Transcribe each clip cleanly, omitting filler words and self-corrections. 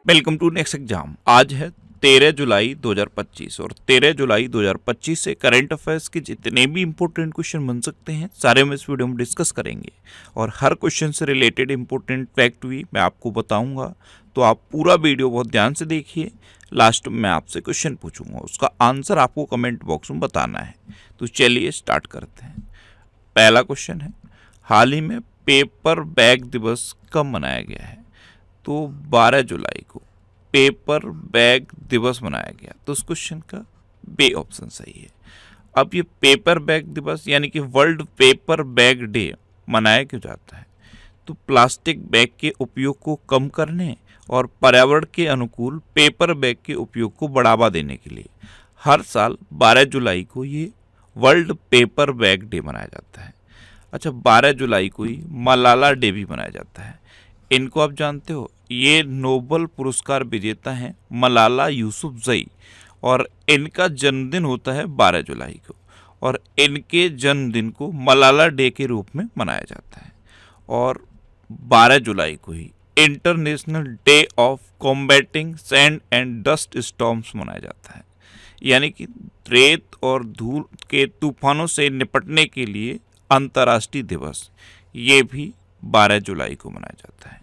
Welcome to next exam. आज है 13 जुलाई 2025 और 13 जुलाई 2025 से करंट अफेयर्स के जितने भी इंपॉर्टेंट क्वेश्चन बन सकते हैं सारे हम इस वीडियो में डिस्कस करेंगे और हर क्वेश्चन से रिलेटेड इंपॉर्टेंट फैक्ट भी मैं आपको बताऊंगा। तो आप पूरा वीडियो बहुत ध्यान से देखिए। लास्ट में मैं आपसे क्वेश्चन पूछूंगा, उसका आंसर आपको कमेंट बॉक्स में बताना है। तो चलिए स्टार्ट करते हैं। पहला क्वेश्चन है, हाल ही में पेपर बैग दिवस कब मनाया गया है? तो 12 जुलाई को पेपर बैग दिवस मनाया गया। तो उस क्वेश्चन का बी ऑप्शन सही है। अब ये पेपर बैग दिवस यानी कि वर्ल्ड पेपर बैग डे मनाया क्यों जाता है? तो प्लास्टिक बैग के उपयोग को कम करने और पर्यावरण के अनुकूल पेपर बैग के उपयोग को बढ़ावा देने के लिए हर साल 12 जुलाई को ये वर्ल्ड पेपर बैग डे मनाया जाता है। अच्छा, 12 जुलाई को ही मलाला डे भी मनाया जाता है। इनको आप जानते हो, ये नोबेल पुरस्कार विजेता हैं मलाला यूसुफजई और इनका जन्मदिन होता है 12 जुलाई को और इनके जन्मदिन को मलाला डे के रूप में मनाया जाता है। और 12 जुलाई को ही international day of combating sand and dust storms मनाया जाता है, यानी कि रेत और धूल के तूफानों से निपटने के लिए अंतर्राष्ट्रीय दिवस ये भी 12 जुलाई को मनाया जाता है।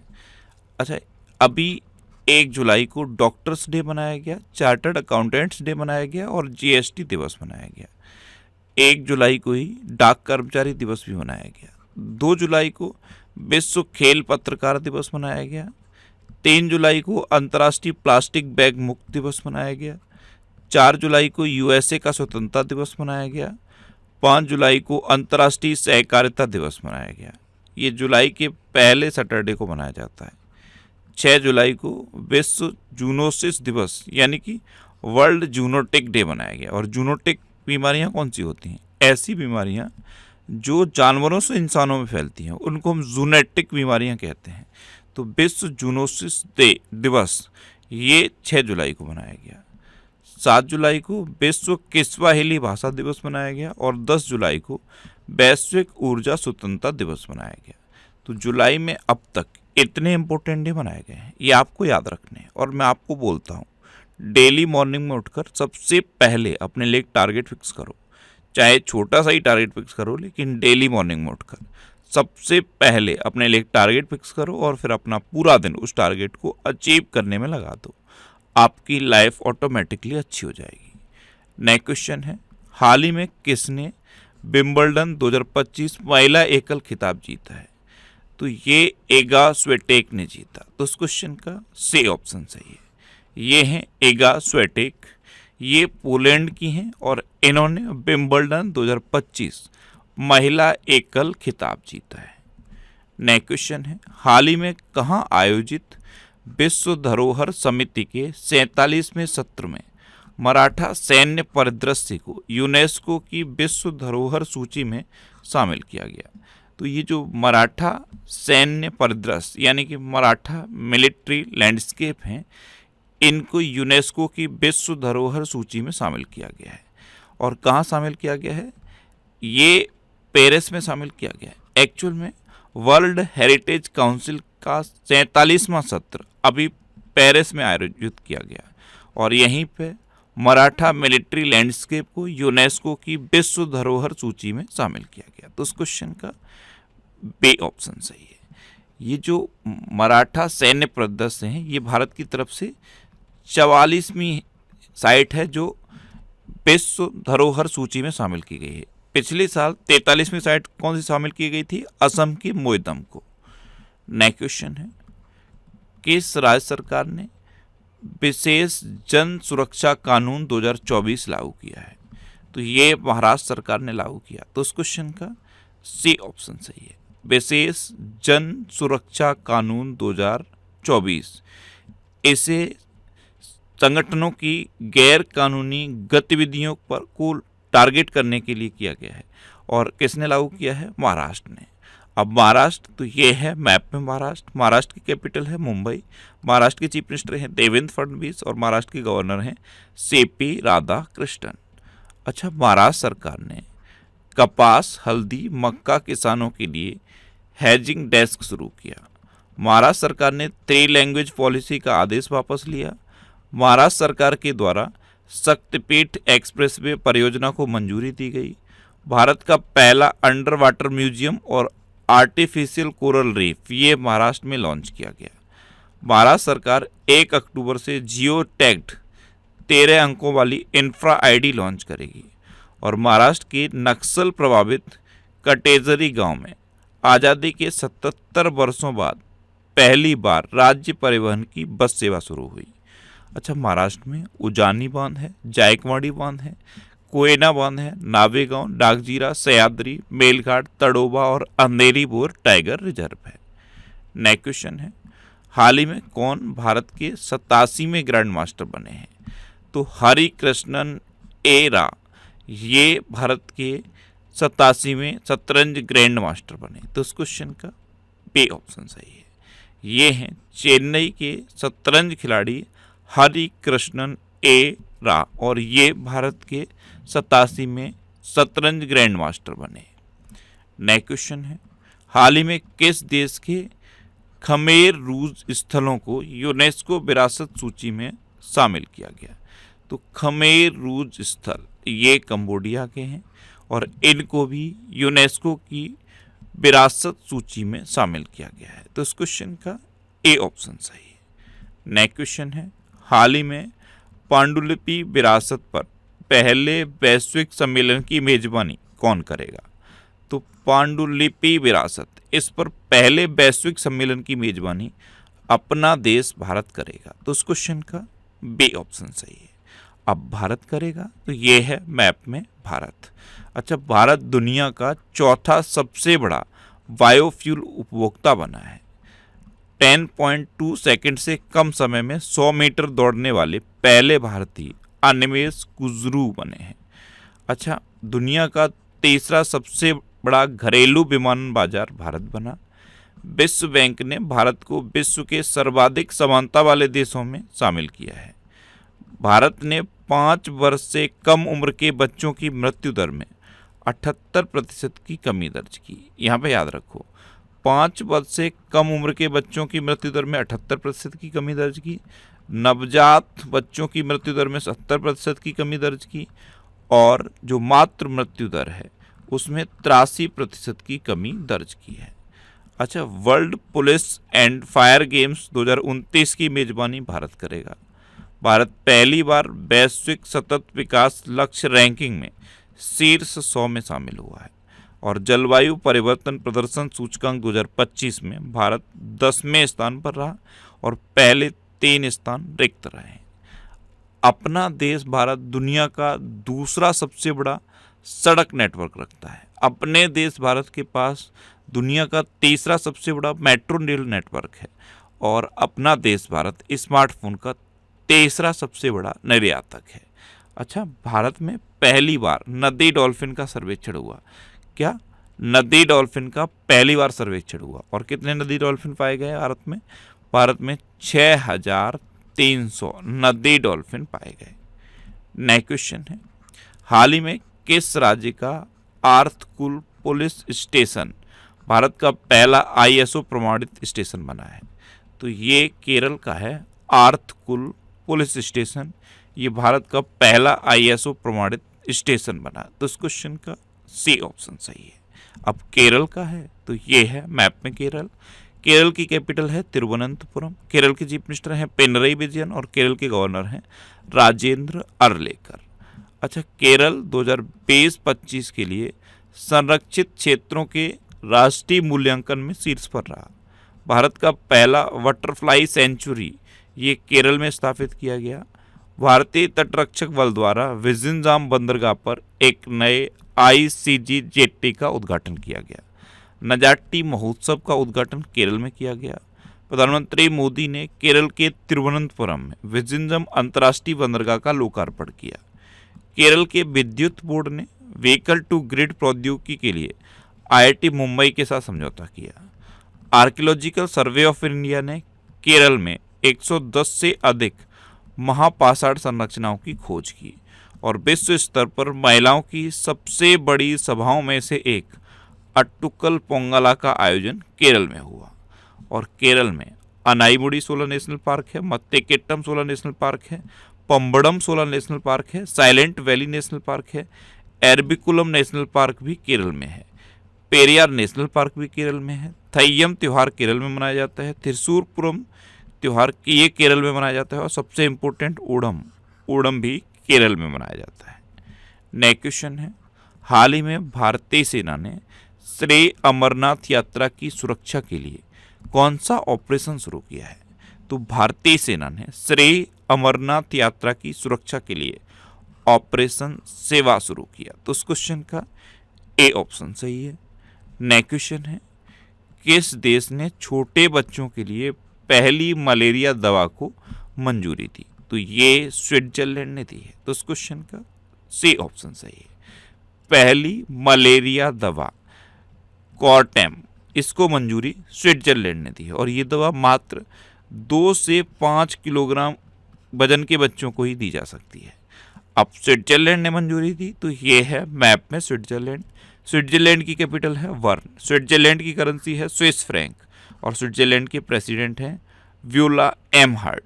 अच्छा, अभी 1 जुलाई को डॉक्टर्स डे मनाया गया, चार्टर्ड अकाउंटेंट्स डे मनाया गया और जीएसटी दिवस मनाया गया। 1 जुलाई को ही डाक कर्मचारी दिवस भी मनाया गया। 2 जुलाई को विश्व खेल पत्रकार दिवस मनाया गया। 3 जुलाई को अंतर्राष्ट्रीय प्लास्टिक बैग मुक्त दिवस मनाया गया। 4 जुलाई को यूएसए का स्वतंत्रता दिवस मनाया गया। 5 जुलाई को अंतर्राष्ट्रीय सहकारिता दिवस मनाया गया। ये जुलाई के पहले सैटरडे को मनाया जाता है। 6 जुलाई को विश्व जूनोसिस दिवस यानी कि वर्ल्ड जूनोटिक डे मनाया गया। और जूनोटिक बीमारियां कौन सी होती हैं? ऐसी बीमारियां जो जानवरों से इंसानों में फैलती हैं, उनको हम जूनेटिक बीमारियां कहते हैं। तो विश्व जूनोसिस डे दिवस ये 6 जुलाई को मनाया गया। 7 जुलाई को विश्व किस्वाहिली भाषा दिवस मनाया गया और 10 जुलाई को वैश्विक ऊर्जा स्वतंत्रता दिवस मनाया गया। तो जुलाई में अब तक इतने इंपॉर्टेंट डे मनाए गए हैं, ये आपको याद रखने हैं। और मैं आपको बोलता हूँ, डेली मॉर्निंग में उठकर सबसे पहले अपने लिए एक टारगेट फिक्स करो। चाहे छोटा सा ही टारगेट फिक्स करो, लेकिन डेली मॉर्निंग में उठकर सबसे पहले अपने लिए एक टारगेट फिक्स करो और फिर अपना पूरा दिन उस टारगेट को अचीव करने में लगा दो। आपकी लाइफ ऑटोमेटिकली अच्छी हो जाएगी। नेक्स्ट क्वेश्चन है, हाल ही में किसने विंबलडन 2025 महिला एकल खिताब जीता है? तो ये एगा स्वेटेक ने जीता। तो उस क्वेश्चन का सी ऑप्शन सही है। ये हैं एगा स्वेटेक, ये पोलैंड की हैं और इन्होंने विंबलडन 2025 महिला एकल खिताब जीता है। नेक्स्ट क्वेश्चन है, हाल ही में कहाँ आयोजित विश्व धरोहर समिति के 47वें सत्र में मराठा सैन्य परिदृश्य को यूनेस्को की विश्व धरोहर सूची में शामिल किया गया? तो ये जो मराठा सैन्य परिदृश्य यानी कि मराठा मिलिट्री लैंडस्केप हैं, इनको यूनेस्को की विश्व धरोहर सूची में शामिल किया गया है। और कहाँ शामिल किया गया है? ये पेरिस में शामिल किया गया है। एक्चुअल में वर्ल्ड हेरिटेज काउंसिल का 47वां सत्र अभी पेरिस में आयोजित किया गया और यहीं पे मराठा मिलिट्री लैंडस्केप को यूनेस्को की विश्व धरोहर सूची में शामिल किया गया। तो उस क्वेश्चन का बी ऑप्शन सही है। ये जो मराठा सैन्य परिदृश्य हैं, ये भारत की तरफ से 44वीं साइट है जो विश्व धरोहर सूची में शामिल की गई है। पिछले साल 43वीं साइट कौन सी शामिल की गई थी? असम के मोइदम को। नेक्स्ट क्वेश्चन है, किस राज्य सरकार ने विशेष जन सुरक्षा कानून 2024 लागू किया है? तो ये महाराष्ट्र सरकार ने लागू किया। तो उस क्वेश्चन का सी ऑप्शन सही है। विशेष जन सुरक्षा कानून 2024 इसे संगठनों की गैर कानूनी गतिविधियों पर को टारगेट करने के लिए किया गया है। और किसने लागू किया है? महाराष्ट्र ने। अब महाराष्ट्र, तो ये है मैप में महाराष्ट्र। महाराष्ट्र की कैपिटल है मुंबई। महाराष्ट्र के चीफ मिनिस्टर हैं देवेंद्र फडणवीस और महाराष्ट्र के गवर्नर हैं सीपी राधाकृष्णन। अच्छा, महाराष्ट्र सरकार ने कपास, हल्दी, मक्का किसानों के लिए हेजिंग डेस्क शुरू किया महाराष्ट्र सरकार ने 3 लैंग्वेज पॉलिसी का आदेश वापस लिया। महाराष्ट्र सरकार के द्वारा शक्तिपीठ एक्सप्रेसवे परियोजना को मंजूरी दी गई। भारत का पहला अंडर वाटर म्यूजियम और आर्टिफिशियल कोरल रीफ ये महाराष्ट्र में लॉन्च किया गया। महाराष्ट्र सरकार 1 अक्टूबर से जियो टैग्ड 13 अंकों वाली इंफ्रा आईडी लॉन्च करेगी। और महाराष्ट्र के नक्सल प्रभावित कटेजरी गांव में आज़ादी के 77 वर्षों बाद पहली बार राज्य परिवहन की बस सेवा शुरू हुई। अच्छा, महाराष्ट्र में उजानी बांध है, जायकवाड़ी बांध है, कोयना बांध है, नावेगांव, डाकजीरा, सह्याद्री, मेलघाट, तड़ोबा और अंधेरी बोर टाइगर रिजर्व है। नेक्स्ट क्वेश्चन है, हाल ही में कौन भारत के 87वें ग्रैंड मास्टर बने हैं? तो हरि कृष्णन ए रा ये भारत के 87वें शतरंज ग्रैंड मास्टर बने। तो इस क्वेश्चन का बी ऑप्शन सही है। ये हैं चेन्नई के शतरंज खिलाड़ी हरि कृष्णन ए रा और ये भारत के 87वें शतरंज ग्रैंड मास्टर बने। नेक्स्ट क्वेश्चन है, हाल ही में किस देश के खमेर रूज स्थलों को यूनेस्को विरासत सूची में शामिल किया गया? तो खमेर रूज स्थल ये कंबोडिया के हैं और इनको भी यूनेस्को की विरासत सूची में शामिल किया गया है। तो इस क्वेश्चन का ए ऑप्शन सही है। नेक्स्ट क्वेश्चन है, हाल ही में पांडुलिपि विरासत पर पहले वैश्विक सम्मेलन की मेजबानी कौन करेगा? तो पांडुलिपि विरासत इस पर पहले वैश्विक सम्मेलन की मेजबानी अपना देश भारत करेगा। तो इस क्वेश्चन का बी ऑप्शन सही है। अब भारत करेगा तो ये है मैप में भारत। अच्छा, भारत दुनिया का चौथा सबसे बड़ा बायोफ्यूल उपभोक्ता बना है। 10.2 सेकंड से कम समय में 100 मीटर दौड़ने वाले पहले भारतीय अनिमेश कुजरू बने हैं। अच्छा, दुनिया का तीसरा सबसे बड़ा घरेलू विमानन बाजार भारत बना। विश्व बैंक ने भारत को विश्व के सर्वाधिक समानता वाले देशों में शामिल किया है। भारत ने 5 वर्ष से कम उम्र के बच्चों की मृत्यु दर में 78% की कमी दर्ज की। यहाँ पे याद रखो, 5 वर्ष से कम उम्र के बच्चों की मृत्यु दर में 78% की कमी दर्ज की, नवजात बच्चों की मृत्यु दर में 70% की कमी दर्ज की और जो मातृ मृत्यु दर है उसमें 83% की कमी दर्ज की है। अच्छा, world police and fire games 2029 की मेजबानी भारत करेगा। भारत पहली बार वैश्विक सतत विकास लक्ष्य रैंकिंग में शीर्ष 100 में शामिल हुआ है और जलवायु परिवर्तन प्रदर्शन सूचकांक 2025 में भारत 10वें स्थान पर रहा और पहले 3 स्थान रिक्त रहे। अपना देश भारत दुनिया का दूसरा सबसे बड़ा सड़क नेटवर्क रखता है। अपने देश भारत के पास दुनिया का तीसरा सबसे बड़ा मेट्रो रेल नेटवर्क है और अपना देश भारत स्मार्टफोन का तीसरा सबसे बड़ा निर्यातक है। अच्छा, भारत में पहली बार नदी डॉल्फिन का सर्वेक्षण हुआ। क्या? नदी डॉल्फिन का पहली बार सर्वेक्षण हुआ। और कितने नदी डॉल्फिन पाए गए भारत में? भारत में 6300 नदी डॉल्फिन पाए गए। नेक्स्ट क्वेश्चन है, हाल ही में किस राज्य का आर्थकुल पुलिस स्टेशन भारत का पहला ISO प्रमाणित स्टेशन बना है? तो ये केरल का है। आर्थकुल पुलिस स्टेशन ये भारत का पहला ISO प्रमाणित स्टेशन बना। तो इस क्वेश्चन का सी ऑप्शन सही है। अब केरल का है तो ये है मैप में केरल। केरल की कैपिटल है तिरुवनंतपुरम। केरल के चीफ मिनिस्टर हैं पिनरई विजयन और केरल के गवर्नर हैं राजेंद्र अरलेकर। अच्छा, केरल 2020-25 के लिए संरक्षित क्षेत्रों के राष्ट्रीय मूल्यांकन में शीर्ष पर रहा। भारत का पहला बटरफ्लाई सेंचुरी ये केरल में स्थापित किया गया। भारतीय तटरक्षक बल द्वारा विजिंजाम बंदरगाह पर एक नए ICG जेट्टी का उद्घाटन किया गया। नजाट्टी महोत्सव का उद्घाटन केरल में किया गया। प्रधानमंत्री मोदी ने केरल के तिरुवनंतपुरम में विजिंजम अंतर्राष्ट्रीय बंदरगाह का लोकार्पण किया। केरल के विद्युत बोर्ड ने व्हीकल टू ग्रिड प्रौद्योगिकी के लिए IIT मुंबई के साथ समझौता किया। आर्कियोलॉजिकल सर्वे ऑफ इंडिया ने केरल में 110 से अधिक महापाषाण संरचनाओं की खोज की और विश्व स्तर पर महिलाओं की सबसे बड़ी सभाओं में से एक अट्टुकल पोंगला का आयोजन केरल में हुआ। और केरल में अनाईमुडी सोलर नेशनल पार्क है, मत्तेकेट्टम सोलर नेशनल पार्क है, पंबड़म सोलर नेशनल पार्क है, साइलेंट वैली नेशनल पार्क है, एरबिकुलम नेशनल पार्क भी केरल में है, पेरियार नेशनल पार्क भी केरल में है, थैयम त्यौहार केरल में मनाया जाता है, त्रिशूरपुरम त्यौहार ये केरल में मनाया जाता है, और सबसे इम्पोर्टेंट ओणम भी केरल में मनाया जाता है। नेक्स्ट क्वेश्चन है, हाल ही में भारतीय सेना ने श्री अमरनाथ यात्रा की सुरक्षा के लिए कौन सा ऑपरेशन शुरू किया है? तो भारतीय सेना ने श्री अमरनाथ यात्रा की सुरक्षा के लिए ऑपरेशन सेवा शुरू किया। तो उस क्वेश्चन का ए ऑप्शन सही है। नेक्स्ट क्वेश्चन है, किस देश ने छोटे बच्चों के लिए पहली मलेरिया दवा को मंजूरी दी? तो ये स्विट्जरलैंड ने दी है। तो उस क्वेश्चन का सी ऑप्शन सही है। पहली मलेरिया दवा कॉर्टेम, इसको मंजूरी स्विट्जरलैंड ने दी है, और ये दवा मात्र 2 से 5 किलोग्राम वजन के बच्चों को ही दी जा सकती है। अब स्विट्जरलैंड ने मंजूरी दी, तो ये है मैप में स्विट्जरलैंड। स्विट्जरलैंड की कैपिटल है बर्न, स्विट्जरलैंड की करेंसी है स्विस फ्रैंक, और स्विट्जरलैंड के प्रेसिडेंट हैं व्यूला एमहार्ड।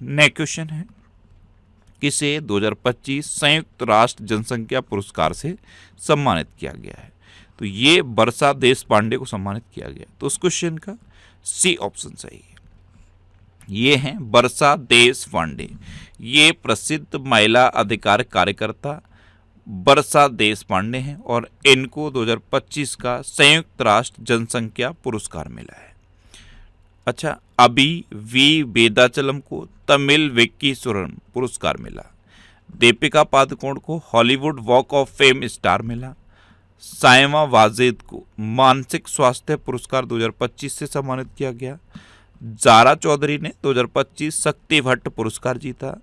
नेक्स्ट क्वेश्चन है, किसे 2025 संयुक्त राष्ट्र जनसंख्या पुरस्कार से सम्मानित किया गया है? तो ये वर्षा देश पांडे को सम्मानित किया गया। तो उस क्वेश्चन का सी ऑप्शन सही है। ये हैं वर्षा देश पांडे, ये प्रसिद्ध महिला अधिकार कार्यकर्ता वर्षा देश पांडे हैं, और इनको 2025 का संयुक्त राष्ट्र जनसंख्या पुरस्कार मिला है। अच्छा, अभी वी वेदाचलम को तमिल विक्की सुरन पुरस्कार मिला। दीपिका पादुकोण को Hollywood walk of fame star मिला। सायमा वाजेद को मानसिक स्वास्थ्य पुरस्कार 2025 से सम्मानित किया गया। जारा चौधरी ने 2025 शक्ति भट्ट पुरस्कार जीता।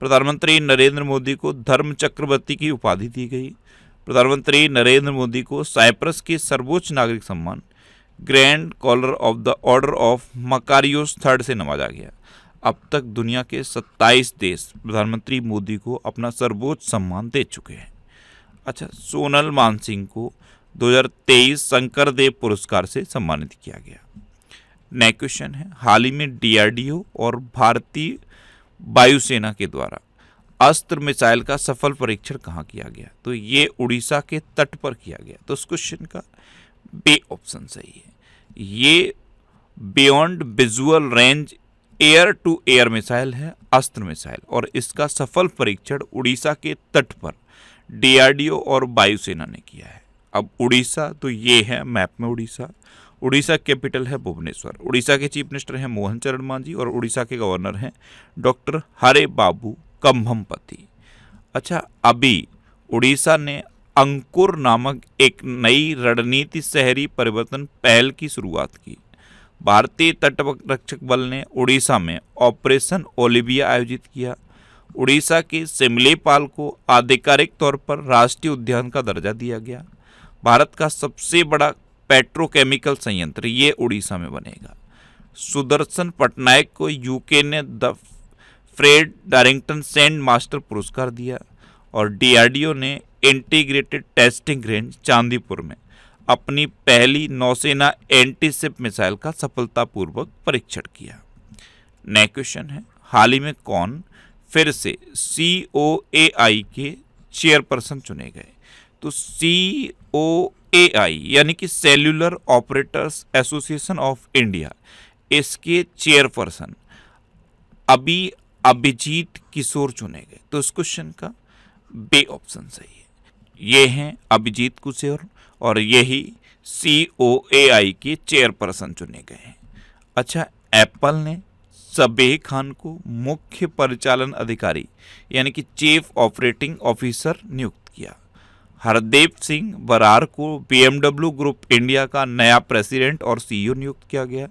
प्रधानमंत्री नरेंद्र मोदी को धर्म चक्रवर्ती की उपाधि दी गई। प्रधानमंत्री नरेंद्र मोदी को साइप्रस के सर्वोच्च नागरिक सम्मान grand collar of the order of Makarios III से नवाजा गया। अब तक दुनिया के 27 देश प्रधानमंत्री मोदी को अपना सर्वोच्च सम्मान दे चुके हैं। अच्छा, सोनल मानसिंह को 2023 शंकर देव पुरस्कार से सम्मानित किया गया। नेक्स्ट क्वेश्चन है, हाल ही में DRDO और भारतीय वायुसेना के द्वारा अस्त्र मिसाइल का सफल परीक्षण कहाँ किया गया? तो ये उड़ीसा के तट पर किया गया। तो उस क्वेश्चन का बी ऑप्शन सही है। ये beyond visual range air to air missile है, अस्त्र मिसाइल, और इसका सफल परीक्षण उड़ीसा के तट पर DRDO और वायुसेना ने किया है। अब उड़ीसा, तो ये है मैप में उड़ीसा। उड़ीसा कैपिटल है भुवनेश्वर। उड़ीसा के चीफ मिनिस्टर हैं मोहन चरण मांझी, और उड़ीसा के गवर्नर हैं डॉक्टर हरे बाबू कंभमपति। अच्छा, अभी उड़ीसा ने अंकुर नामक एक नई रणनीति शहरी परिवर्तन पहल की शुरुआत की। भारतीय तटरक्षक बल ने उड़ीसा में ऑपरेशन ओलिविया आयोजित किया। उड़ीसा के सिमलीपाल को आधिकारिक तौर पर राष्ट्रीय उद्यान का दर्जा दिया गया। भारत का सबसे बड़ा पेट्रोकेमिकल संयंत्र ये उड़ीसा में बनेगा। सुदर्शन पटनायक को यूके ने द फ्रेड डारिंगटन सेंड मास्टर पुरस्कार दिया, और DRDO ने इंटीग्रेटेड टेस्टिंग रेंज चांदीपुर में अपनी पहली नौसेना एंटीशिप मिसाइल का सफलतापूर्वक परीक्षण किया। नेक्स्ट क्वेश्चन है, हाल ही में कौन फिर से COAI के चेयरपर्सन चुने गए? तो COAI यानी कि cellular operators association of India, इसके चेयरपर्सन अभिजीत किशोर चुने गए। तो इस क्वेश्चन का बी ऑप्शन सही है। ये हैं अभिजीत किशोर, और यही COAI के चेयरपर्सन चुने गए हैं। अच्छा, एप्पल ने सबेह खान को मुख्य परिचालन अधिकारी यानी कि चीफ ऑपरेटिंग ऑफिसर नियुक्त किया। हरदीप सिंह बरार को BMW ग्रुप इंडिया का नया प्रेसिडेंट और CEO नियुक्त किया गया।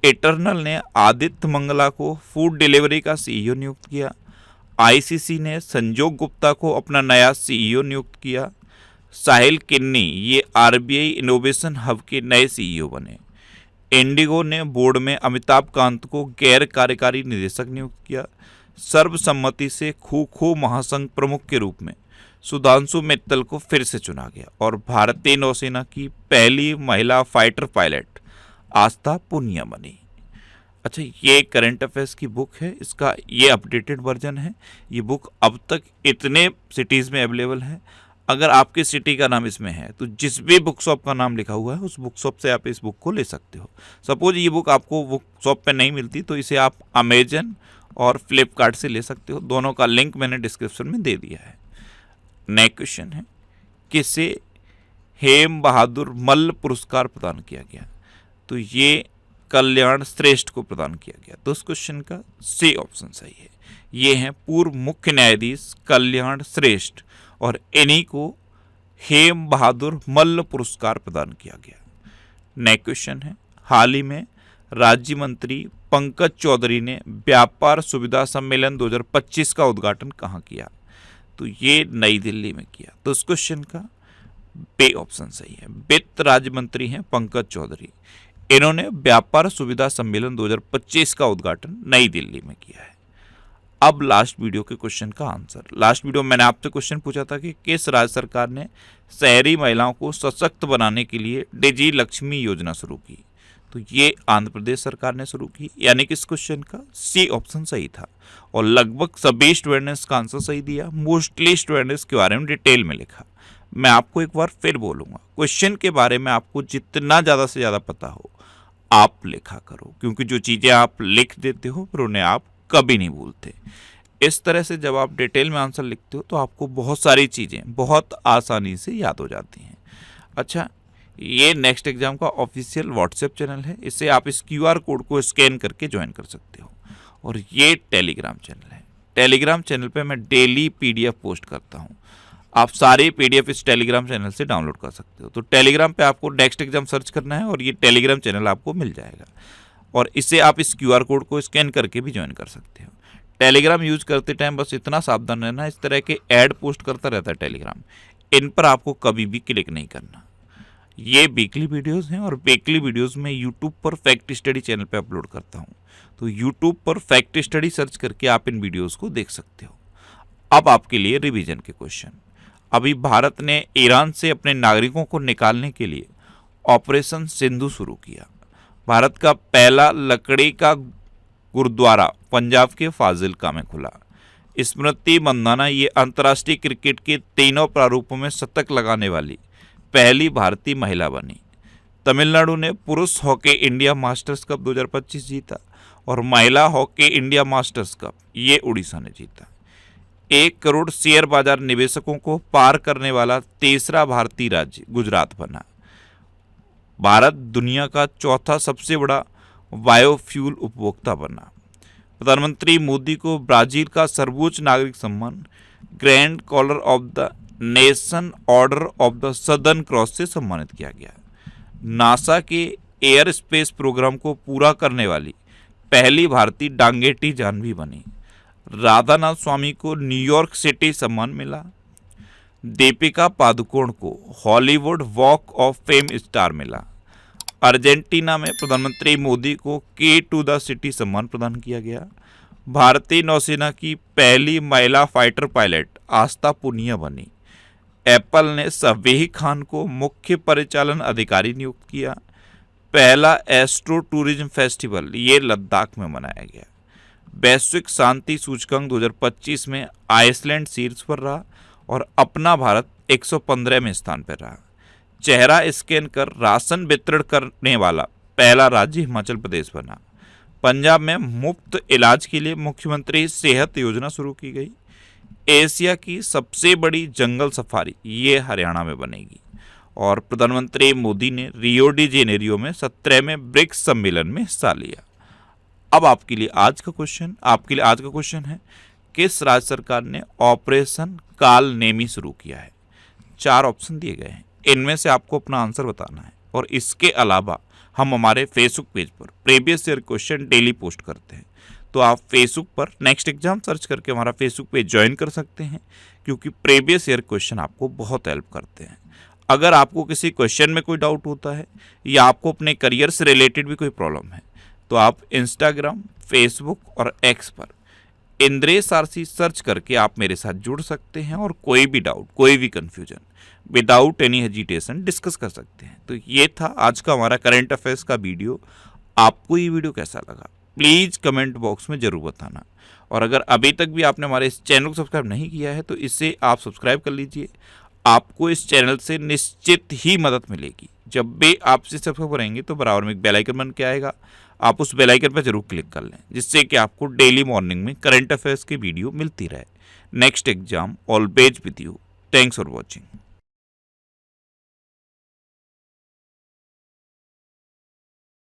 इटर्नल ने आदित्य मंगला को फूड डिलीवरी का CEO नियुक्त किया। ICC ने संजोग गुप्ता को अपना नया CEO नियुक्त किया। साहिल किन्नी ये RBI इनोवेशन हब के नए CEO बने। इंडिगो ने बोर्ड में अमिताभ कांत को गैर कार्यकारी निदेशक नियुक्त किया। सर्वसम्मति से खो महासंघ प्रमुख के रूप में सुधांशु मित्तल को फिर से चुना गया, और भारतीय नौसेना की पहली महिला फाइटर पायलट आस्था पुण्यमणि। अच्छा, ये करंट अफेयर्स की बुक है, इसका ये अपडेटेड वर्जन है। ये बुक अब तक इतने सिटीज़ में अवेलेबल है। अगर आपकी सिटी का नाम इसमें है तो जिस भी बुक शॉप का नाम लिखा हुआ है उस बुक शॉप से आप इस बुक को ले सकते हो। सपोज ये बुक आपको बुक शॉप पे नहीं मिलती तो इसे आप अमेजन और फ्लिपकार्ट से ले सकते हो। दोनों का लिंक मैंने डिस्क्रिप्शन में दे दिया है। नेक्स्ट क्वेश्चन है, किसे हेम बहादुर मल्ल पुरस्कार प्रदान किया गया? तो ये कल्याण श्रेष्ठ को प्रदान किया गया। तो इस क्वेश्चन का सी ऑप्शन सही है। ये हैं पूर्व मुख्य न्यायाधीश कल्याण श्रेष्ठ और इन्हीं को हेम बहादुर मल्ल पुरस्कार प्रदान किया गया। नेक्स्ट क्वेश्चन है, हाल ही में राज्य मंत्री पंकज चौधरी ने व्यापार सुविधा सम्मेलन 2025 का उद्घाटन कहाँ किया? तो ये नई दिल्ली में किया। तो इस क्वेश्चन का बी ऑप्शन सही है। वित्त राज्य मंत्री हैं पंकज चौधरी। इन्होंने व्यापार सुविधा सम्मेलन 2025 का उद्घाटन नई दिल्ली में किया है। अब लास्ट वीडियो के क्वेश्चन का आंसर। लास्ट वीडियो में मैंने आपसे क्वेश्चन पूछा था कि किस राज्य सरकार ने शहरी महिलाओं को सशक्त बनाने के लिए डिजी लक्ष्मी योजना शुरू की? तो ये आंध्र प्रदेश सरकार ने शुरू की, यानी कि इस क्वेश्चन का सी ऑप्शन सही था। और लगभग सभी स्टूडेंट ने इसका आंसर सही दिया। मोस्टली स्टूडेंट ने इसके बारे में डिटेल में लिखा। मैं आपको एक बार फिर बोलूँगा, क्वेश्चन के बारे में आपको जितना ज़्यादा से ज़्यादा पता हो आप लिखा करो, क्योंकि जो चीज़ें आप लिख देते हो फिर उन्हें आप कभी नहीं भूलते। इस तरह से जब आप डिटेल में आंसर लिखते हो तो आपको बहुत सारी चीज़ें बहुत आसानी से याद हो जाती हैं। अच्छा, ये नेक्स्ट एग्जाम का ऑफिशियल व्हाट्सएप चैनल है। इससे आप इस QR कोड को स्कैन करके ज्वाइन कर सकते हो। और ये टेलीग्राम चैनल है। टेलीग्राम चैनल पे मैं डेली PDF पोस्ट करता हूँ। आप सारे PDF इस टेलीग्राम चैनल से डाउनलोड कर सकते हो। तो टेलीग्राम पे आपको नेक्स्ट एग्जाम सर्च करना है और ये टेलीग्राम चैनल आपको मिल जाएगा। और इससे आप इस QR कोड को स्कैन करके भी ज्वाइन कर सकते हो। टेलीग्राम यूज करते टाइम बस इतना सावधान रहना, इस तरह के ऐड पोस्ट करता रहता है टेलीग्राम, इन पर आपको कभी भी क्लिक नहीं करना। ये वीकली वीडियोस हैं और वीकली वीडियोस में यूट्यूब पर फैक्ट स्टडी चैनल पे अपलोड करता हूँ। तो यूट्यूब पर फैक्ट स्टडी सर्च करके आप इन वीडियोस को देख सकते हो। अब आपके लिए रिवीजन के क्वेश्चन। अभी भारत ने ईरान से अपने नागरिकों को निकालने के लिए ऑपरेशन सिंधु शुरू किया। भारत का पहला लकड़ी का गुरुद्वारा पंजाब के फाजिल्का में खुला। स्मृति मंदाना ये अंतर्राष्ट्रीय क्रिकेट के तीनों प्रारूपों में शतक लगाने वाली पहली भारतीय महिला बनी। तमिलनाडु ने पुरुष हॉकी इंडिया मास्टर्स कप 2025 जीता और महिला हॉकी इंडिया मास्टर्स कप ये उड़ीसा ने जीता। 1 करोड़ शेयर बाजार निवेशकों को पार करने वाला तीसरा भारतीय राज्य गुजरात बना। भारत दुनिया का चौथा सबसे बड़ा बायोफ्यूल उपभोक्ता बना। प्रधानमंत्री मोदी को ब्राजील का सर्वोच्च नागरिक सम्मान grand collar of the nation order of the Southern Cross से सम्मानित किया गया। नासा के एयर स्पेस प्रोग्राम को पूरा करने वाली पहली भारतीय डांगेटी जानवी बनी। राधानाथ स्वामी को न्यूयॉर्क सिटी सम्मान मिला। दीपिका पादुकोण को Hollywood walk of fame star मिला। अर्जेंटीना में प्रधानमंत्री मोदी को के टू द सिटी सम्मान प्रदान किया गया। भारतीय नौसेना की पहली महिला फाइटर पायलट आस्था पुनिया बनी। एप्पल ने सवेही खान को मुख्य परिचालन अधिकारी नियुक्त किया। पहला एस्ट्रो टूरिज्म फेस्टिवल ये लद्दाख में मनाया गया। वैश्विक शांति सूचकांक 2025 में आइसलैंड शीर्ष पर रहा और अपना भारत 115वें स्थान पर रहा। चेहरा स्कैन कर राशन वितरण करने वाला पहला राज्य हिमाचल प्रदेश बना। पंजाब में मुफ्त इलाज के लिए मुख्यमंत्री सेहत योजना शुरू की गई। एशिया की सबसे बड़ी जंगल सफारी ये हरियाणा में बनेगी। और प्रधानमंत्री मोदी ने रियो डी जेनेरियो में 17वें ब्रिक्स सम्मेलन में हिस्सा लिया। अब आपके लिए आज का क्वेश्चन है, किस राज्य सरकार ने ऑपरेशन काल नेमी शुरू किया है? 4 ऑप्शन दिए गए हैं, इनमें से आपको अपना आंसर बताना है। और इसके अलावा हम हमारे फेसबुक पेज पर previous year question daily post करते हैं। तो आप फेसबुक पर नेक्स्ट एग्जाम सर्च करके हमारा फेसबुक पेज ज्वाइन कर सकते हैं, क्योंकि प्रीवियस ईयर क्वेश्चन आपको बहुत हेल्प करते हैं। अगर आपको किसी क्वेश्चन में कोई डाउट होता है या आपको अपने करियर से रिलेटेड भी कोई प्रॉब्लम है तो आप इंस्टाग्राम, फेसबुक और एक्स पर इंद्रेश आरसी सर्च करके आप मेरे साथ जुड़ सकते हैं और कोई भी डाउट, कोई भी confusion without any hesitation discuss कर सकते हैं। तो ये था आज का हमारा करंट अफेयर्स का वीडियो। आपको ये वीडियो कैसा लगा प्लीज़ कमेंट बॉक्स में ज़रूर बताना। और अगर अभी तक भी आपने हमारे इस चैनल को सब्सक्राइब नहीं किया है तो इसे आप सब्सक्राइब कर लीजिए। आपको इस चैनल से निश्चित ही मदद मिलेगी। जब भी आप इसे सब्सक्राइब करेंगे तो बराबर में एक बेल आइकन बन के आएगा, आप उस बेल आइकन पर जरूर क्लिक कर लें, जिससे कि आपको डेली मॉर्निंग में करंट अफेयर्स की वीडियो मिलती रहे। Next exam always with you. Thanks for watching.